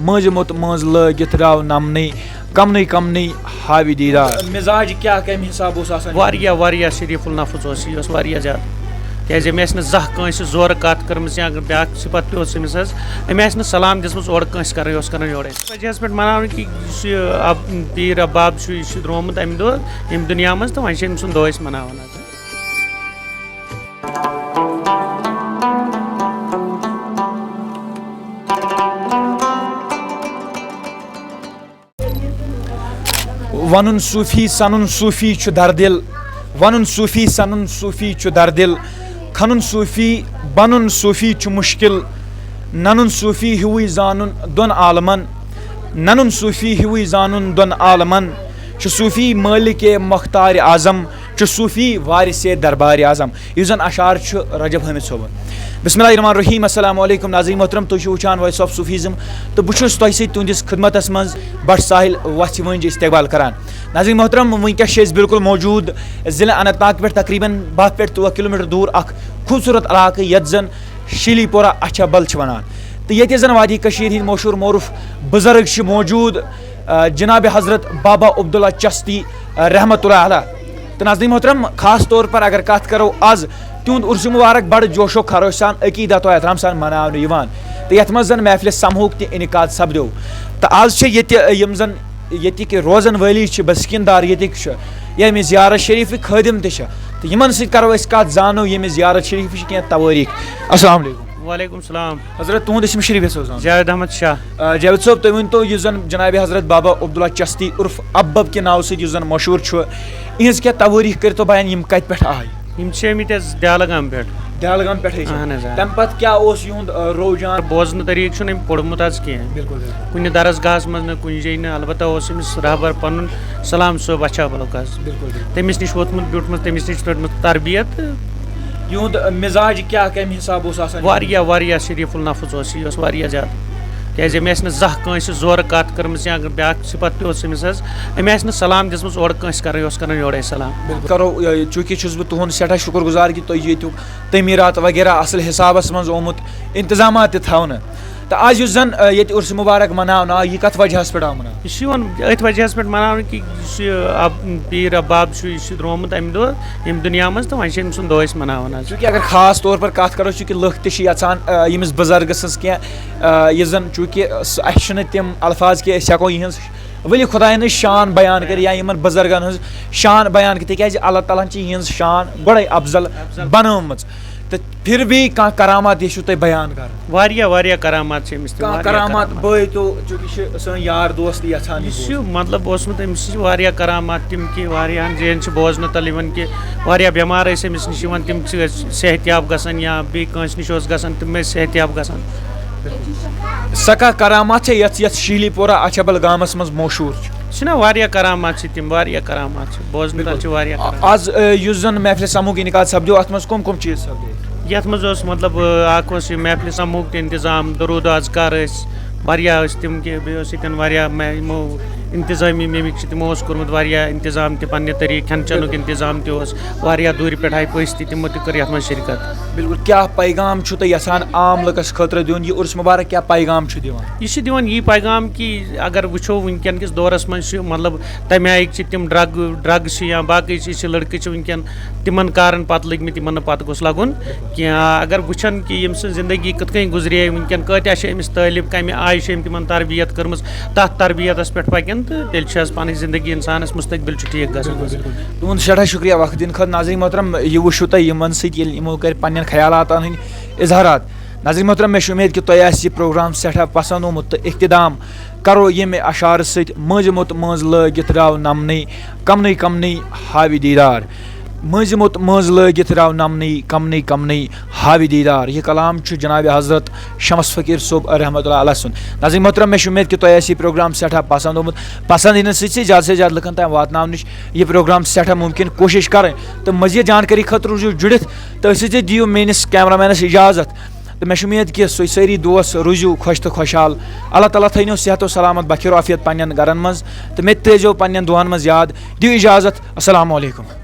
मजमुत मज लगित राव नमने कमन कमन हावि दीदार मिजाज क्या कम हिसाब वारिया शरीफुल नफ्स वारिया ज्यादा क्या मे जह कंस जोर कत कर्म या अगर ब्या सिफत पे अमिस अमे सलाम दिसम ओर कंस कर योड़े वजह पे मना कि पीर अब्बाब द्रोमुत अमे दह यम दुनिया मज तो वह सुन दह मनावान वन सूफी सन सूफी दरदिल वन सूफी सन सूफी दरदिल खनुन सूफी बनन सूफी मुश्किल ननुन सूफी हुई जानन दोन आलमन ननुन सूफी हुई जानन दोन आलमन सूफी मालिक मुख्तार आजम सूफी वारिस दरबार आजम यह जन अशार रजब हमिद सोबन बिस्मिल्लाहिर्रहमानिर्रहीम अस्सलामु अलैकुम नाज़रीन मोहतरम तुम वुचान वॉइस ऑफ सूफीज़म तो बहुत तुंदिस खिदमतस मज बट साहिल वथ वंज इस्तकबाल करान नाज़रीन मोहतरम वनकस बिल्कुल मौजूद ज़िला अनंतनाग पे तकरीबन 12 पे 13 किलोमीटर दूर खूबसूरत इलाक़ यत जन शिलीपोरा अच्छा बल वनान तो ये जन वादी कशीर मशहूर मौरूफ बुजुर्ग मौजूद जनाब हज़रत बाबा अब्दुल्ला चिश्ती रहमतुल्लाह अलैह तो नाज़रीन मोहतरम खास तौर पर अगर कत करो आज तुंद उर्स मुबारक बड़ जोशो खरोश सान अकीदत एहतराम सान मनावन तो ये मज महफिल समूक इनकाद सपदो तो आज यम जन ये रोजन वाली बसकिनदार ये ज़ियारत शरीफ खदिम तो इन सरो कत जानो ये ज़ियारत शरीफ क्या तवारीख अस्सलाम वालेकुम वालेकुम सलाम हजरत तुंद इसम शरीफ जावेद अहमद शाह जावेद साहब तुम वन तो जन जनाब हजरत बाबा अब्दुल्ला चिश्ती उर्फ अब्बब के नाव से जन मशहूर इज क्या तवारीख कर तो बयान कत पे आय दयालगाम पे दयालगाम पे तम पत क्या रोजान बोजन तरीक पोड़मुत कह कुन दरसगाह मज कुन जाए अलबत्ता रहबर पन सलाम सोब अच्छा बलुक तमिस नश वोतमुत ब्यूटमुत तमिस नश रटमुत तरबियत युद मिजाज क्या कम हिसाब वारिया शरीफुल नफ्स वारिया ज्यादा क्या मे जह कंस जोर कत कर्म या अगर ब्या सिफत पे अमिस अमे सलाम दिसम ओर कंस कर योड़े सलाम करो चूँकि बह तुहद सठा शुक्रगुजार कि तुम ये तमीरात वगैरह असल हिसाबस मज ओमुत इंतजाम थवन तो आज जन ये उर्स मुबारक मनाना यह कत वजह पे आव मना अथ वजह पे मना कि पीर अब्बाब द्रोमुत अमे दह यम दुनिया मज तो वह सुन दह मनावान चूँकि अगर खास तौर पर कत करो चूँकि लुक तछान यमिस बुजुर्ग कह यह जन चूँकि तम अल्फाज कि हेको यहज वली खुदायन शान बयान कर या इन बुजुर्गन हज शान बयान कर तिक अल्लाह ताला यहज शान बड़े अफजल बनम तो फिर भी कह करामात ये तुम बयान कर वारिया करामात करामात बे तो चूँकि सन यार दोस्त यहान मतलब अमिस वारिया करामात तम कि वारियान जैन बोजन तल कि वारिया बेमार अमिस नश तम सेहतियाब गसान या बे कंस नश गसान तम सेहतियाब गसान सका करामात ये शिलीपोरा अछबल गामस मज मशहूर वारिया करामात तम वारिया करामात बोजन तल वारिया आज युस जन महफिल समूक इनकाद सपदो अत मज कम चीज सपदे ये मज मतलब महफिल समूक इंतजाम दरूद अज़कार वारिया तम कि बेमो इंतजामी मेमिक तमो कोर्मुत इंतजाम तन तरीक खेन चेनुक इंतजाम दूर पे आय पस तमो कर शिरकत बिल्कुल क्या पैगाम यसान आम लुकस खतर दिन यह उर्स मुबारक क्या पैगाम दिवान यह पैगाम कि अगर वो वनकन किस दौरस मज मतलब तमे आयक तम ड्रग या बाकी लड़के वनकन तिमन कारन पत लग तिमन पत गोस लगुन क्या अगर वुचन कि यम जिंदगी कत कन गुजरे वनकन कत्या अमिस तालिब कम आय तिमन तरबियत कर्म तथ तरबियतस पे पकन तो तेल पन जिंदगी इंसानस मुस्तकबिल ठीक गसान तुंद सठा शुक्रिया वक्त दिन खत नाज़रीन मोहतरम यह वुचु तुम यमन सो कर पन्न ख्यालात अन इजहारात नाज़रीन मोहतरम मे उम्मीद कि तुम यह प्रोग्राम सठा पसंद आमुत तो इख्तिदाम करो ये अशार सत मजमुत मज लगित राव नमने कमन कमन हावि दीदार मजमुत मज लगित राव नमने कमन कमन हावि दीदार यह कलाम जनाब हज़रत शमस फ़कीर सोब रहमतुल्लाह अलैह सुन नाज़रीन मोहतरम मे उम्मीद कि तुम यह प्रोग्राम सठा पसंद आमुत पसंद इन ज़्यादा से ज़्यादा लुकन तक वातन यह प्रोग्राम सठा मुमकिन कोशिश करें तो मज़ीद जानकारी खतर रूजू जुड़ित तो दियो मेनिस कैमरामैनस इजाज़त तो मे उम्मीद कि सारी दोस्त रूजू खुश तो खुशहाल अल्लाह ताला थो सेहत सलामत बखिर आफियत पन्न गरन मज तो मे थो पन्न दुहन मज याद दियो इजाज़त अस्सलामु अलैकुम।